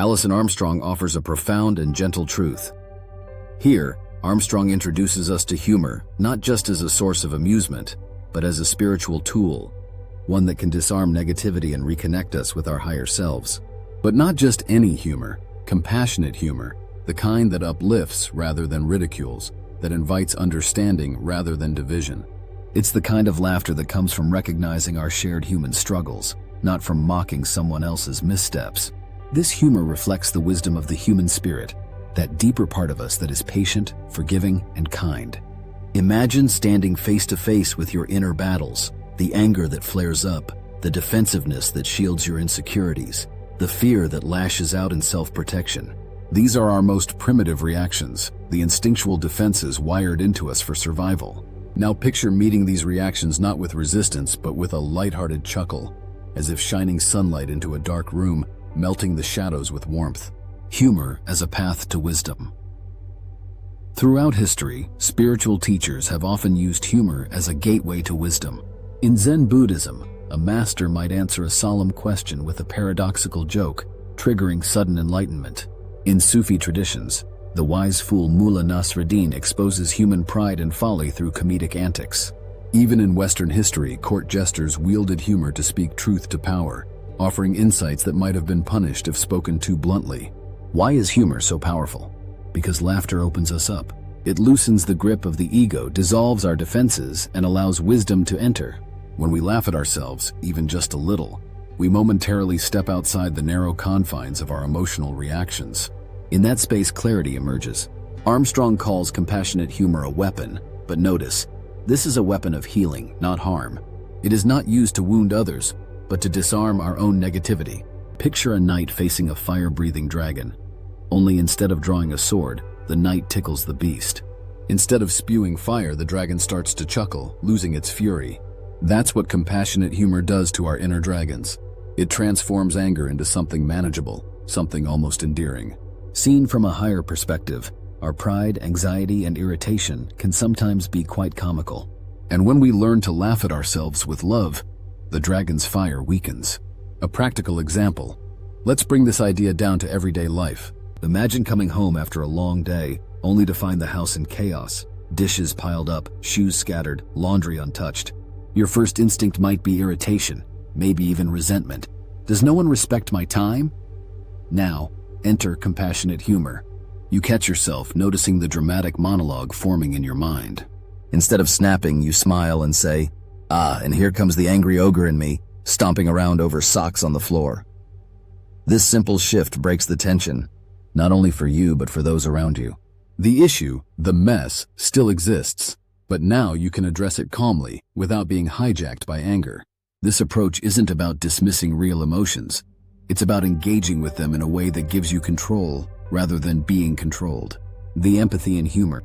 Alison Armstrong offers a profound and gentle truth. Here, Armstrong introduces us to humor, not just as a source of amusement, but as a spiritual tool, one that can disarm negativity and reconnect us with our higher selves. But not just any humor, compassionate humor, the kind that uplifts rather than ridicules, that invites understanding rather than division. It's the kind of laughter that comes from recognizing our shared human struggles, not from mocking someone else's missteps. This humor reflects the wisdom of the human spirit, that deeper part of us that is patient, forgiving, and kind. Imagine standing face to face with your inner battles, the anger that flares up, the defensiveness that shields your insecurities, the fear that lashes out in self-protection. These are our most primitive reactions, the instinctual defenses wired into us for survival. Now picture meeting these reactions not with resistance, but with a lighthearted chuckle, as if shining sunlight into a dark room, melting the shadows with warmth. Humor as a path to wisdom. Throughout history, spiritual teachers have often used humor as a gateway to wisdom. In Zen Buddhism, a master might answer a solemn question with a paradoxical joke, triggering sudden enlightenment. In Sufi traditions, the wise fool Mullah Nasruddin exposes human pride and folly through comedic antics. Even in Western history, court jesters wielded humor to speak truth to power, offering insights that might have been punished if spoken too bluntly. Why is humor so powerful? Because laughter opens us up. It loosens the grip of the ego, dissolves our defenses, and allows wisdom to enter. When we laugh at ourselves, even just a little, we momentarily step outside the narrow confines of our emotional reactions. In that space, clarity emerges. Armstrong calls compassionate humor a weapon, but notice, this is a weapon of healing, not harm. It is not used to wound others, but to disarm our own negativity. Picture a knight facing a fire-breathing dragon. Only instead of drawing a sword, the knight tickles the beast. Instead of spewing fire, the dragon starts to chuckle, losing its fury. That's what compassionate humor does to our inner dragons. It transforms anger into something manageable, something almost endearing. Seen from a higher perspective, our pride, anxiety, and irritation can sometimes be quite comical. And when we learn to laugh at ourselves with love, the dragon's fire weakens. A practical example. Let's bring this idea down to everyday life. Imagine coming home after a long day, only to find the house in chaos. Dishes piled up, shoes scattered, laundry untouched. Your first instinct might be irritation, maybe even resentment. Does no one respect my time? Now, enter compassionate humor. You catch yourself noticing the dramatic monologue forming in your mind. Instead of snapping, you smile and say, and here comes the angry ogre in me, stomping around over socks on the floor. This simple shift breaks the tension, not only for you, but for those around you. The issue, the mess, still exists, but now you can address it calmly without being hijacked by anger. This approach isn't about dismissing real emotions. It's about engaging with them in a way that gives you control rather than being controlled. The empathy in humor.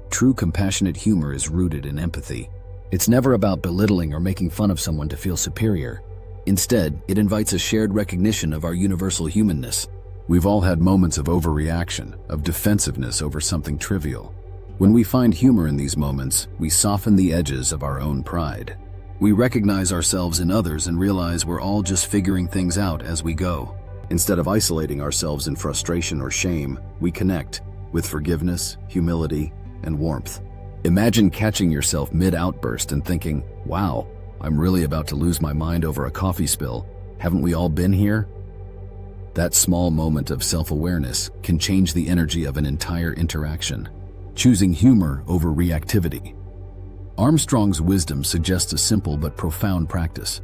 True compassionate humor is rooted in empathy. It's never about belittling or making fun of someone to feel superior. Instead, it invites a shared recognition of our universal humanness. We've all had moments of overreaction, of defensiveness over something trivial. When we find humor in these moments, we soften the edges of our own pride. We recognize ourselves in others and realize we're all just figuring things out as we go. Instead of isolating ourselves in frustration or shame, we connect with forgiveness, humility, and warmth. Imagine catching yourself mid-outburst and thinking, wow, I'm really about to lose my mind over a coffee spill. Haven't we all been here? That small moment of self-awareness can change the energy of an entire interaction. Choosing humor over reactivity. Armstrong's wisdom suggests a simple but profound practice.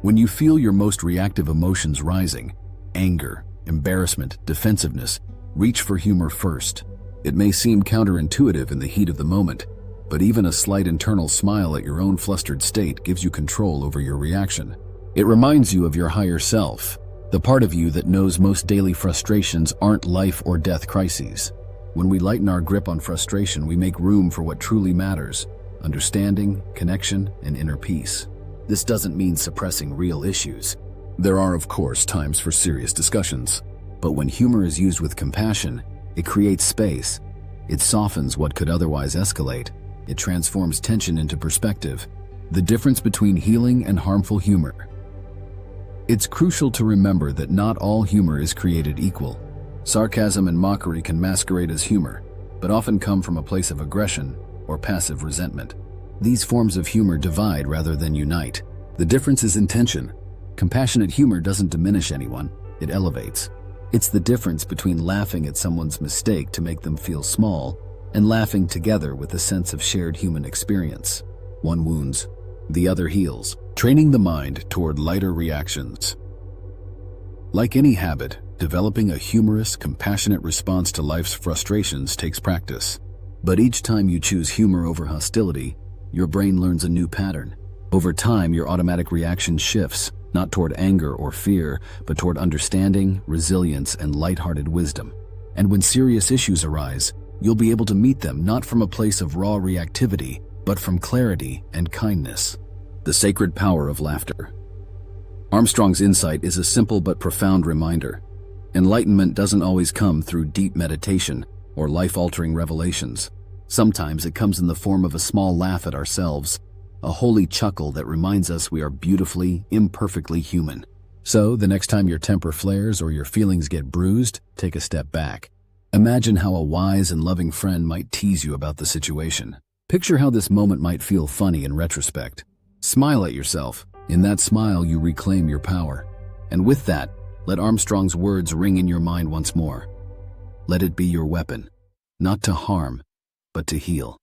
When you feel your most reactive emotions rising, anger, embarrassment, defensiveness, reach for humor first. It may seem counterintuitive in the heat of the moment, but even a slight internal smile at your own flustered state gives you control over your reaction. It reminds you of your higher self, the part of you that knows most daily frustrations aren't life or death crises. When we lighten our grip on frustration, we make room for what truly matters: understanding, connection, and inner peace. This doesn't mean suppressing real issues. There are, of course, times for serious discussions. But when humor is used with compassion, it creates space. It softens what could otherwise escalate. It transforms tension into perspective. The difference between healing and harmful humor. It's crucial to remember that not all humor is created equal. Sarcasm and mockery can masquerade as humor, but often come from a place of aggression or passive resentment. These forms of humor divide rather than unite. The difference is intention. Compassionate humor doesn't diminish anyone, it elevates. It's the difference between laughing at someone's mistake to make them feel small and laughing together with a sense of shared human experience. One wounds, the other heals, training the mind toward lighter reactions. Like any habit, developing a humorous, compassionate response to life's frustrations takes practice. But each time you choose humor over hostility, your brain learns a new pattern. Over time, your automatic reaction shifts, not toward anger or fear, but toward understanding, resilience, and lighthearted wisdom. And when serious issues arise, you'll be able to meet them not from a place of raw reactivity, but from clarity and kindness. The sacred power of laughter. Armstrong's insight is a simple but profound reminder. Enlightenment doesn't always come through deep meditation or life-altering revelations. Sometimes it comes in the form of a small laugh at ourselves, a holy chuckle that reminds us we are beautifully, imperfectly human. So, the next time your temper flares or your feelings get bruised, take a step back. Imagine how a wise and loving friend might tease you about the situation. Picture how this moment might feel funny in retrospect. Smile at yourself. In that smile, you reclaim your power. And with that, let Armstrong's words ring in your mind once more. Let it be your weapon, not to harm, but to heal.